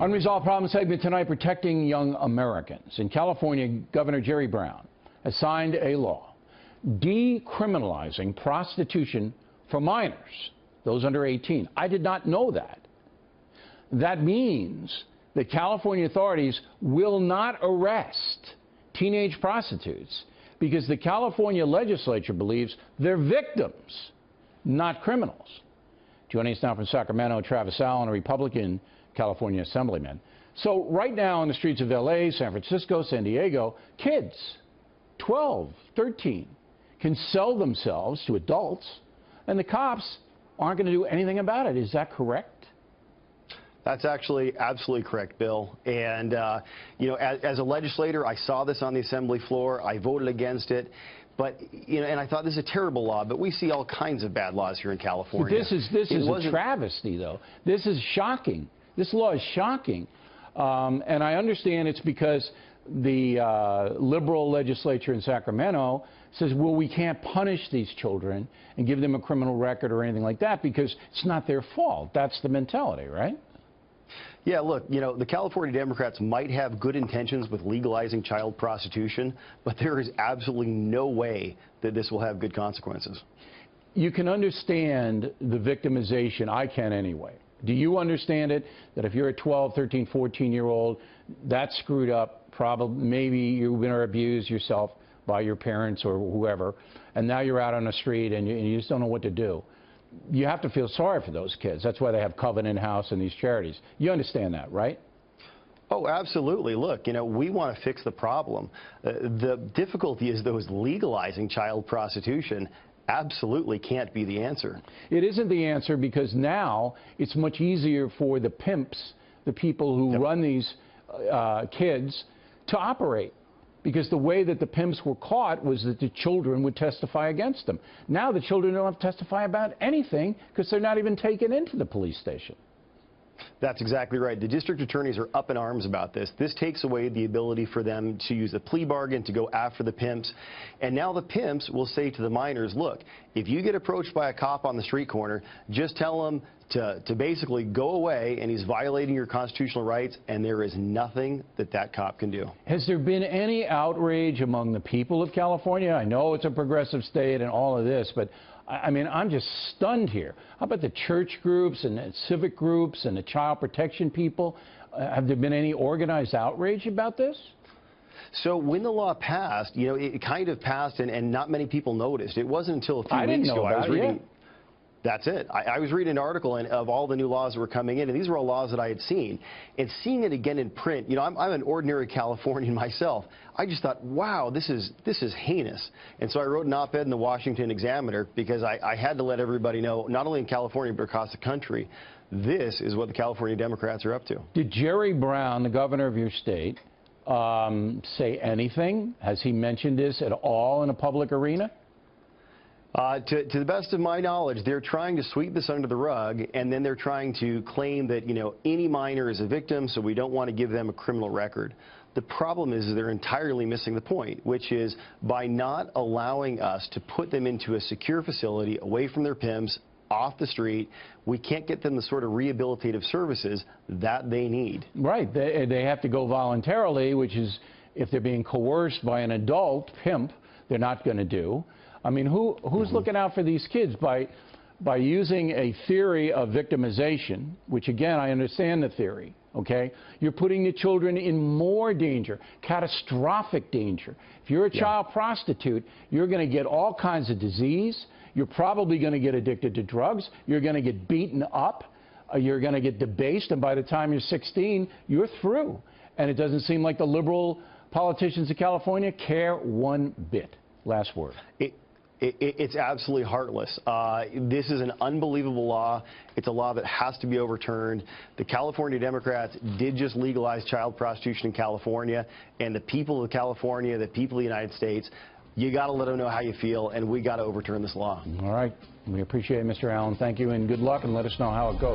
Unresolved problem segment tonight, protecting young Americans. In California, Governor Jerry Brown has signed a law decriminalizing prostitution for minors, those under 18. I did not know that. That means that California authorities will not arrest teenage prostitutes because the California legislature believes they're victims, not criminals. Joining us now from Sacramento, Travis Allen, a Republican California assemblyman. So right now on the streets of L.A., San Francisco, San Diego, kids, 12, 13, can sell themselves to adults, and the cops aren't going to do anything about it. Is that correct? That's actually absolutely correct, Bill. And, you know, as a legislator, I saw this on the assembly floor. I voted against it. But, you know, and I thought this is a terrible law, but we see all kinds of bad laws here in California. This is a travesty, though. This is shocking. This law is shocking. And I understand it's because the liberal legislature in Sacramento says, well, we can't punish these children and give them a criminal record or anything like that because it's not their fault. That's the mentality, right? Yeah, look, you know, the California Democrats might have good intentions with legalizing child prostitution, but there is absolutely no way that this will have good consequences. You can understand the victimization. I can anyway. Do you understand it, that if you're a 12, 13, 14-year-old, that's screwed up, probably, maybe you've been abused yourself by your parents or whoever, and now you're out on the street and you just don't know what to do. You have to feel sorry for those kids. That's why they have Covenant House and these charities. You understand that, right? Oh, absolutely. Look, you know, we want to fix the problem. The difficulty is, though, is legalizing child prostitution absolutely can't be the answer. It isn't the answer because now it's much easier for the pimps, the people who run these kids, to operate. Because the way that the pimps were caught was that the children would testify against them. Now the children don't have to testify about anything because they're not even taken into the police station. That's exactly right. The district attorneys are up in arms about this. This takes away the ability for them to use a plea bargain to go after the pimps. And now the pimps will say to the minors, look, if you get approached by a cop on the street corner, just tell him to basically go away, and he's violating your constitutional rights, and there is nothing that that cop can do. Has there been any outrage among the people of California? I know it's a progressive state and all of this, but I mean, I'm just stunned here. How about the church groups and the civic groups and the child protection people? Have there been any organized outrage about this? So when the law passed, you know, it kind of passed and not many people noticed. It wasn't until a few weeks ago I was reading. That's it. I was reading an article of all the new laws that were coming in, and these were all laws that I had seen. And seeing it again in print, you know, I'm an ordinary Californian myself. I just thought, wow, this is heinous. And so I wrote an op-ed in the Washington Examiner because I had to let everybody know, not only in California but across the country, this is what the California Democrats are up to. Did Jerry Brown, the governor of your state, say anything? Has he mentioned this at all in a public arena? To the best of my knowledge, they're trying to sweep this under the rug, and then they're trying to claim that, you know, any minor is a victim, so we don't want to give them a criminal record. The problem is they're entirely missing the point, which is by not allowing us to put them into a secure facility away from their pimps, off the street, we can't get them the sort of rehabilitative services that they need. Right. They have to go voluntarily, which is, if they're being coerced by an adult pimp, they're not going to do. I mean, who's looking out for these kids by using a theory of victimization, which, again, I understand the theory, okay? You're putting the children in more danger, catastrophic danger. If you're a child prostitute, you're going to get all kinds of disease. You're probably going to get addicted to drugs. You're going to get beaten up. You're going to get debased, and by the time you're 16, you're through. And it doesn't seem like the liberal politicians of California care one bit. Last word. It's absolutely heartless. This is an unbelievable law. It's a law that has to be overturned. The California Democrats did just legalize child prostitution in California, and the people of California, the people of the United States, you got to let them know how you feel, and we got to overturn this law. All right. We appreciate it, Mr. Allen. Thank you, and good luck, and let us know how it goes.